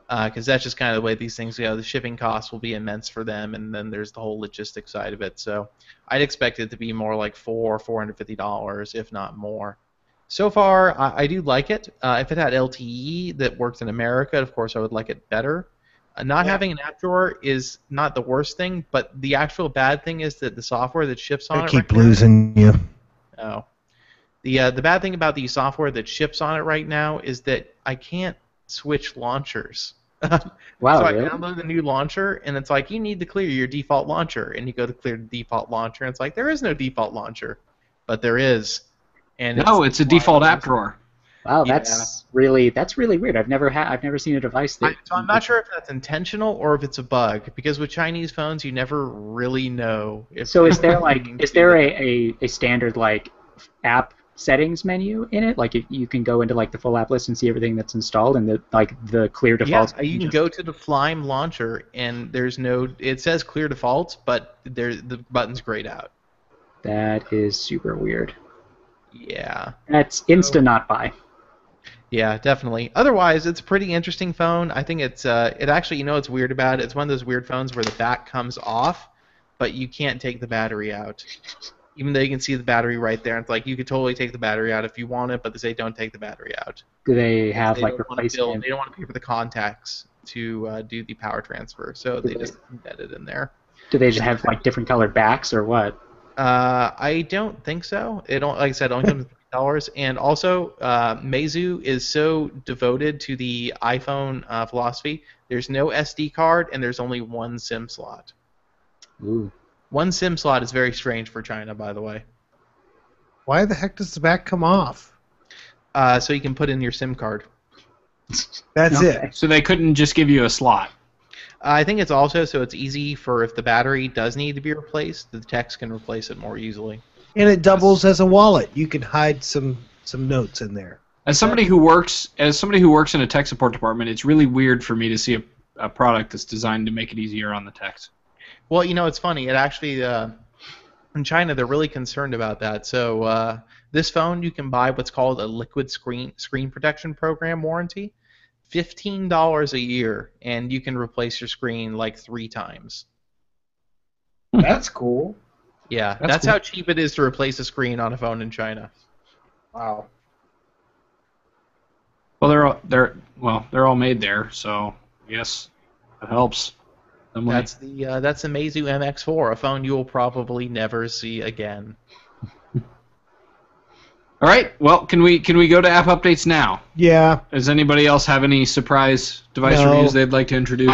Because that's just kind of the way these things go. The shipping costs will be immense for them, and then there's the whole logistics side of it. So I'd expect it to be more like $450, if not more. So far, I do like it. If it had LTE that worked in America, of course, I would like it better. Not having an app drawer is not the worst thing, but the actual bad thing is that the software that ships on it. I keep losing you. Oh, the bad thing about the software that ships on it right now is that I can't switch launchers. Wow, so I really? download the new launcher, and it's like, you need to clear your default launcher, and you go to clear the default launcher, and it's like, there is no default launcher, but there is. And it's a default app drawer. Wow, that's really weird. I've never seen a device that. So I'm not sure if that's intentional or if it's a bug, because with Chinese phones you never really know. So is there a standard like app settings menu in it? Like you can go into like the full app list and see everything that's installed and the clear defaults. Yeah, you can go to the Flime launcher and there's no. It says clear defaults, but the button's grayed out. That is super weird. Yeah. That's insta not buy. Yeah, definitely. Otherwise, it's a pretty interesting phone. I think it's it actually, you know what's weird about it? It's one of those weird phones where the back comes off, but you can't take the battery out. Even though you can see the battery right there. It's like you could totally take the battery out if you want it, but they say don't take the battery out. Do they have like replacement? They don't want to pay for the contacts to do the power transfer, so they just embed it in there. Do they just have like different colored backs or what? I don't think so. It don't, like I said, it only comes with $3. And also, Meizu is so devoted to the iPhone philosophy. There's no SD card, and there's only one SIM slot. Ooh. One SIM slot is very strange for China, by the way. Why the heck does the back come off? So you can put in your SIM card. That's it. So they couldn't just give you a slot. I think it's also so it's easy for if the battery does need to be replaced, the text can replace it more easily. And it doubles as a wallet. You can hide some notes in there. As somebody who works in a tech support department, it's really weird for me to see a product that's designed to make it easier on the text. Well, you know, it's funny. It actually in China they're really concerned about that. So this phone you can buy what's called a liquid screen protection program warranty. $15 a year, and you can replace your screen like 3 times. That's cool. Yeah, That's that's cool. how cheap it is to replace a screen on a phone in China. Wow. Well, they're all made there, so yes, that helps. That's the Meizu MX4, a phone you will probably never see again. All right. Well, can we go to app updates now? Yeah. Does anybody else have any surprise device No. reviews they'd like to introduce?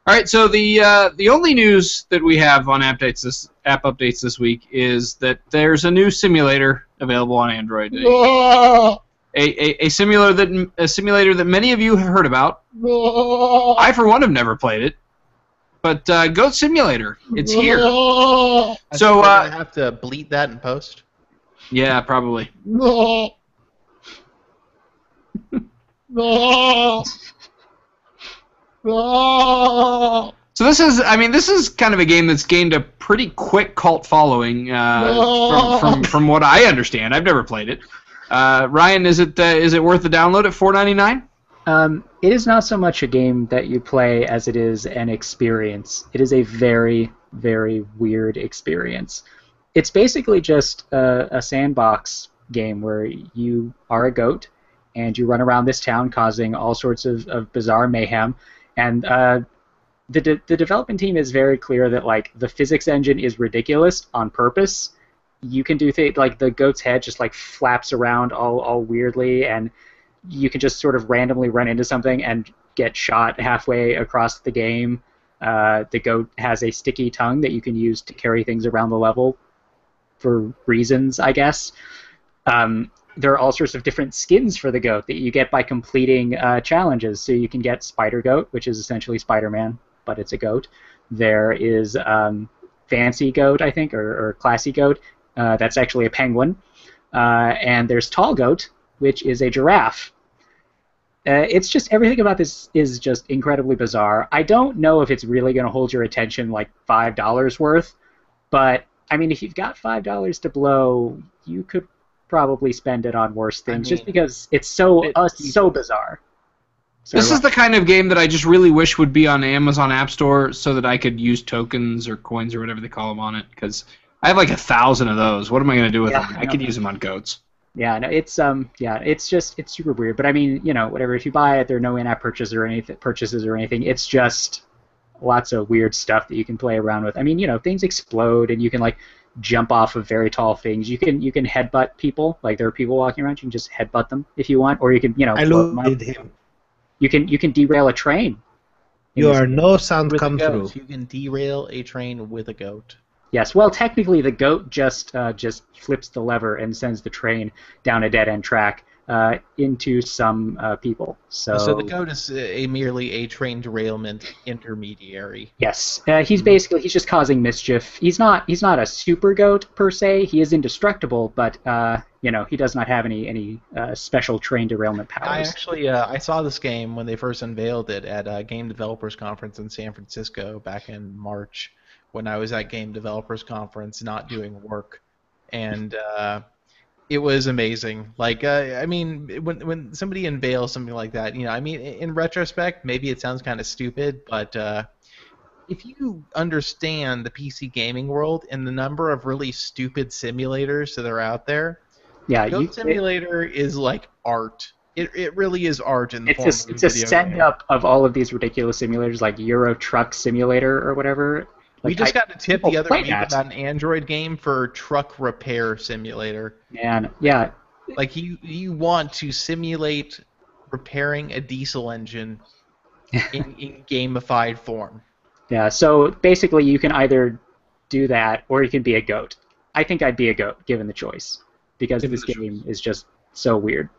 All right, so the only news that we have on app updates this week is that there's a new simulator available on Android. A simulator that many of you have heard about. I, for one, have never played it. But Goat Simulator, it's here. So I have to bleep that in post. Yeah, probably. So this is kind of a game that's gained a pretty quick cult following from what I understand. I've never played it. Ryan, is it worth the download at $4.99? It is not so much a game that you play as it is an experience. It is a very, very weird experience. It's basically just a sandbox game where you are a goat and you run around this town causing all sorts of bizarre mayhem. And the development team is very clear that like the physics engine is ridiculous on purpose. You can do things like the goat's head just like flaps around all weirdly, and you can just sort of randomly run into something and get shot halfway across the game. The goat has a sticky tongue that you can use to carry things around the level for reasons, I guess. There are all sorts of different skins for the goat that you get by completing challenges. So you can get Spider Goat, which is essentially Spider-Man, but it's a goat. There is Fancy Goat, I think, or Classy Goat. That's actually a penguin. And there's Tall Goat, which is a giraffe. It's just, everything about this is just incredibly bizarre. I don't know if it's really going to hold your attention like $5 worth, but, I mean, if you've got $5 to blow, you could probably spend it on worse things, just because it's so bizarre. This is the kind of game that I just really wish would be on Amazon App Store so that I could use tokens or coins or whatever they call them on it, because I have like 1,000 of those. What am I going to do with them? I could use them on goats. Yeah, no, it's super weird. But I mean, whatever. If you buy it, there are no in-app purchases or anything. It's just lots of weird stuff that you can play around with. I mean, things explode, and you can like jump off of very tall things. You can headbutt people. Like there are people walking around, you can just headbutt them if you want, or you can I looted him. You can derail a train. You are no sound come through. You can derail a train with a goat. Yes, well, technically the goat just flips the lever and sends the train down a dead-end track into some people. So the goat is merely a train derailment intermediary. Yes, he's just causing mischief. He's not a super goat per se. He is indestructible, but he does not have any special train derailment powers. I saw this game when they first unveiled it at a Game Developers Conference in San Francisco back in March, when I was at Game Developers Conference not doing work, and it was amazing. Like, I mean, when somebody unveils something like that, I mean, in retrospect, maybe it sounds kind of stupid, but if you understand the PC gaming world and the number of really stupid simulators that are out there, Goat Simulator is like art. It really is art in the form of a video game. It's a send-up of all of these ridiculous simulators, like Euro Truck Simulator or whatever. We just got a tip the other week about an Android game for truck repair simulator. Man, yeah. Like you want to simulate repairing a diesel engine in gamified form. Yeah, so basically you can either do that or you can be a goat. I think I'd be a goat given the choice, because this game is just so weird.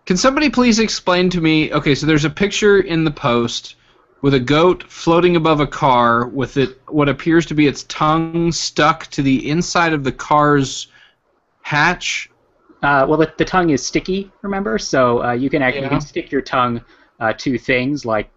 Can somebody please explain to me, okay, so there's a picture in the post with a goat floating above a car with what appears to be its tongue stuck to the inside of the car's hatch. Well, the tongue is sticky, remember? So you can stick your tongue to things like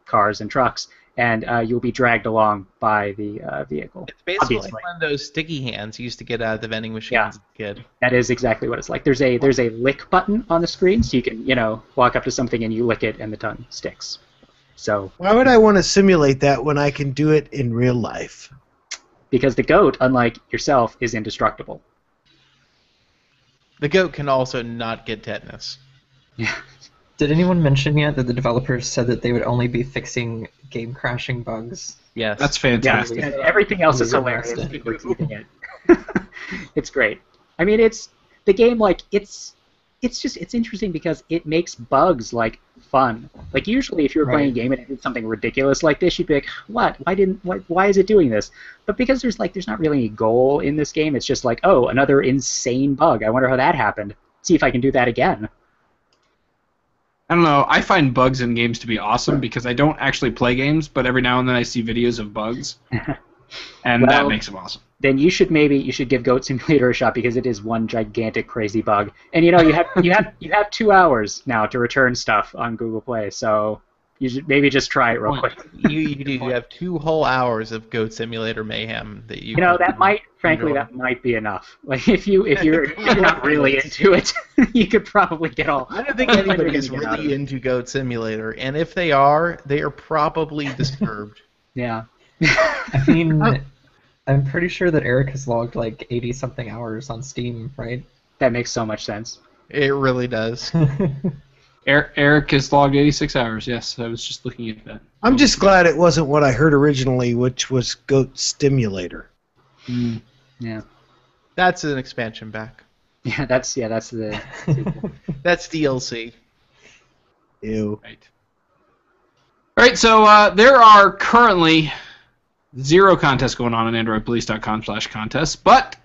cars and trucks, and you'll be dragged along by the vehicle. It's basically Obviously. like one of those sticky hands you used to get out of the vending machines as a kid. That is exactly what it's like. There's a lick button on the screen, so you can walk up to something and you lick it, and the tongue sticks. So Why would I want to simulate that when I can do it in real life? because the goat, unlike yourself, is indestructible. The goat can also not get tetanus. Yeah. Did anyone mention yet that the developers said that they would only be fixing game crashing bugs? Yes. That's fantastic. And everything else is We're hilarious. arrested. People are keeping it. It's great. I mean, it's the game. Like it's interesting because it makes bugs like fun. Like usually, if you were playing a game and it did something ridiculous like this, you'd be like, "What? Why is it doing this?" But because there's not really any goal in this game, it's just like, "Oh, another insane bug. I wonder how that happened. See if I can do that again." I don't know. I find bugs in games to be awesome because I don't actually play games, but every now and then I see videos of bugs, and that Well, makes them awesome. Then you should give Goat Simulator a shot because it is one gigantic crazy bug. And you have 2 hours now to return stuff on Google Play, so you should maybe just try it real quick. You do. You have 2 whole hours of Goat Simulator mayhem that you. That might be enough. Like if you're not really into it, you could probably get all. I don't think anybody is really into Goat Simulator, and if they are probably disturbed. Yeah. I mean, I'm pretty sure that Eric has logged like 80-something hours on Steam, right? That makes so much sense. It really does. Eric has logged 86 hours. Yes, I was just looking at that. I'm just glad it wasn't what I heard originally, which was Goat Stimulator. Mm. Yeah. That's an expansion pack. Yeah, that's the. That's DLC. Ew. Right. All right, so there are currently 0 contests going on androidpolice.com/contests, but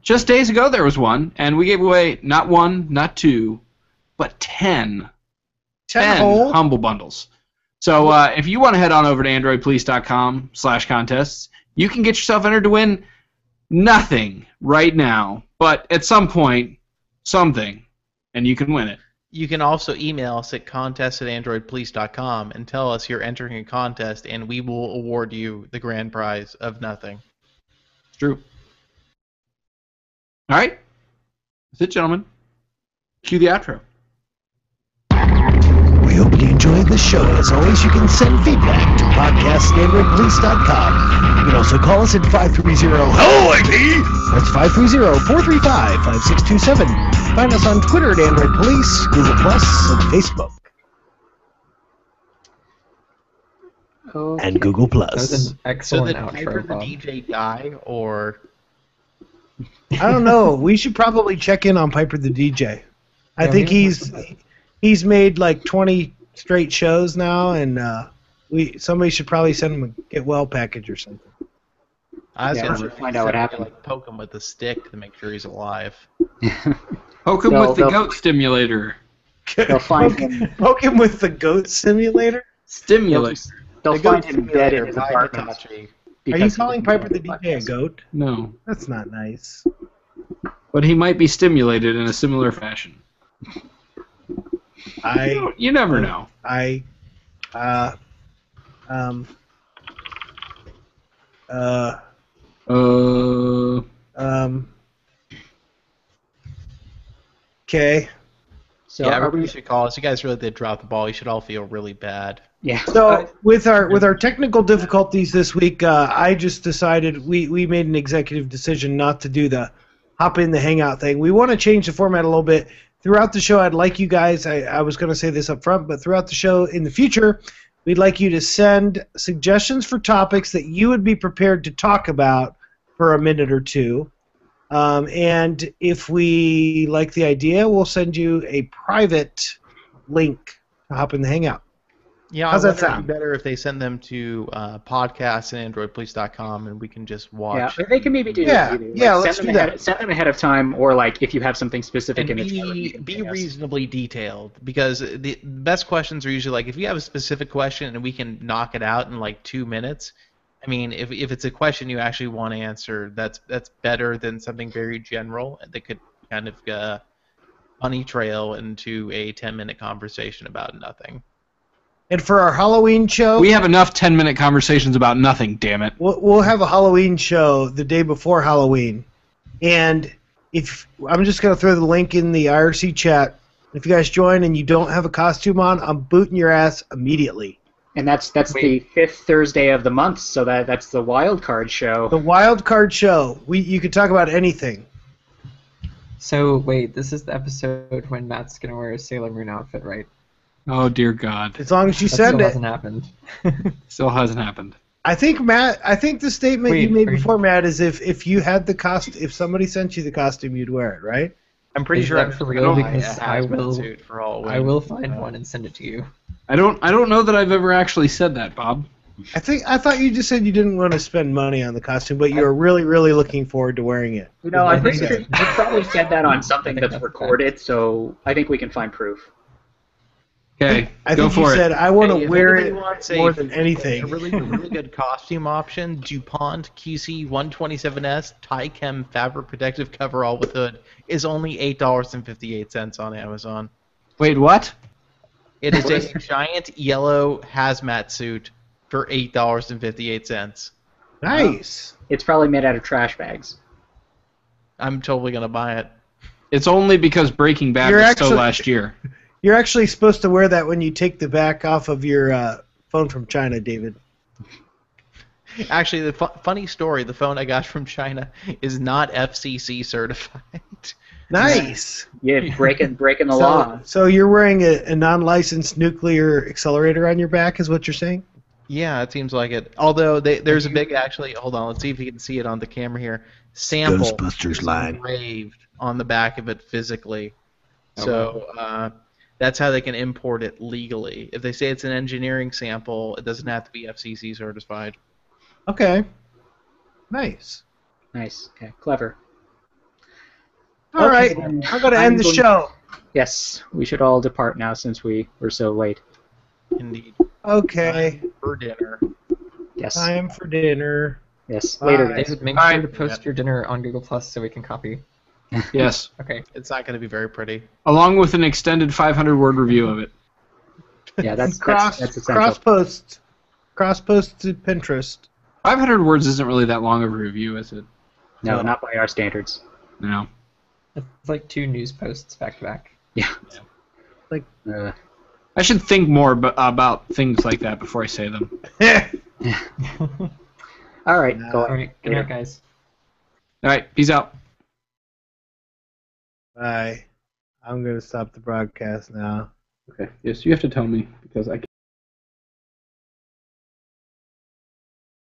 just days ago there was one, and we gave away not 1, not 2, but 10 whole? Humble Bundles. So if you want to head on over to androidpolice.com/contests, you can get yourself entered to win nothing right now, but at some point, something, and you can win it. You can also email us at contest@androidpolice.com and tell us you're entering a contest, and we will award you the grand prize of nothing. It's true. All right. That's it, gentlemen. Cue the outro. We hope you enjoyed the show. As always, you can send feedback to podcast@androidpolice.com. You can also call us at 530-HELLO-IP! That's 530-435-5627. Find us on Twitter at Android Police, Google+, and Facebook. Okay. And Google+. That was an So excellent did outro, Piper the Bob. DJ die, or... I don't know. We should probably check in on Piper the DJ. I Yeah, think we- he's made like 20 straight shows now, and somebody should probably send him a get well package or something. I was Yeah, gonna we'll say, find out what happened. Like poke him with a stick to make sure he's alive. Poke him They'll- with the they'll- goat stimulator. They'll find him. Poke him with the goat simulator. Stimulate. They'll The find goat him dead in simulator his by apartment. Hitachi. Are you because he calling didn't Piper the know DJ a podcast. goat? No. That's not nice. But he might be stimulated in a similar fashion. You never know. Okay. So Yeah, are everybody we? should call us. You guys really did drop the ball. You should all feel really bad. Yeah. So with our technical difficulties this week, I just decided we made an executive decision not to do the hop in the hangout thing. We want to change the format a little bit. Throughout the show, I'd like you guys, I was going to say this up front, but throughout the show in the future, we'd like you to send suggestions for topics that you would be prepared to talk about for a minute or two. And if we like the idea, we'll send you a private link to hop in the hangout. Yeah, How's I that wonder if it'd sound? be better if they send them to podcast@androidpolice.com and we can just Yeah, watch. but they can maybe do Yeah, either. yeah, Like, let's send do them that. Send them ahead of time, or like if you have something specific And in the chat room, you can be ping us. reasonably detailed, because the best questions are usually like, if you have a specific question and we can knock it out in like 2 minutes. I mean, if it's a question you actually want to answer, that's better than something very general that could kind of bunny trail into a 10-minute conversation about nothing. And for our Halloween show, We have enough 10-minute conversations about nothing, damn it. we'll have a Halloween show the day before Halloween. And if I'm just going to throw the link in the IRC chat. If you guys join and you don't have a costume on, I'm booting your ass immediately. And that's the 5th Thursday of the month, so that's the wild card show. The wild card show. You could talk about anything. So wait, this is the episode when Matt's gonna wear a Sailor Moon outfit, right? Oh, dear God. As long as you That send still it. hasn't happened. Still hasn't happened. I think the statement Wait, you made are you- before, Matt, is if you had the if somebody sent you the costume, you'd wear it, right? I'm pretty Is sure that I'm for gonna real? buy a Because I hazmat will- suit for all I will find one and send it to you. I don't know that I've ever actually said that, Bob. I thought you just said you didn't want to spend money on the costume, but you were really, really looking forward to wearing it. No, I'm pretty think sure that- you probably said that on something I think that's that's recorded, so I think we can find proof. Okay, I go think you for said it. I want Hey, to if wear anybody it wants more than anything. A really good costume option, DuPont QC127S Ty-Chem fabric protective coverall with hood is only $8.58 on Amazon. Wait, what? It is a giant yellow hazmat suit for $8.58. Nice. It's probably made out of trash bags. I'm totally gonna buy it. It's only because Breaking Bad You're was actually- so last year. You're actually supposed to wear that when you take the back off of your phone from China, David. Actually, the funny story: the phone I got from China is not FCC certified. Nice. Yeah, breaking the law. So you're wearing a non-licensed nuclear accelerator on your back, is what you're saying? Yeah, it seems like it. Although there's a big, actually, hold on, let's see if you can see it on the camera here. Sample Ghostbusters is line. engraved on the back of it physically. So that's how they can import it legally. If they say it's an engineering sample, it doesn't have to be FCC certified. Okay. Nice. Nice. Okay, clever. All right. then. I'm going to end the going- show. Yes, we should all depart now since we were so late. Indeed. Okay. For dinner. Yes. Time for dinner. Yes. Later, Bye. guys. David, make All sure right. to post your dinner on Google Plus so we can copy. Yes. Okay. It's not going to be very pretty. Along with an extended 500-word review of it. Yeah, that's Cross essential. post to Pinterest. 500 words isn't really that long of a review, is it? No, not by our standards. No. It's like 2 news posts back to back. Yeah. Like- I should think more about things like that before I say them. All right. Go All on. right. Good night, guys. All right, peace out. Bye. I'm going to stop the broadcast now. Okay. Yes, you have to tell me because I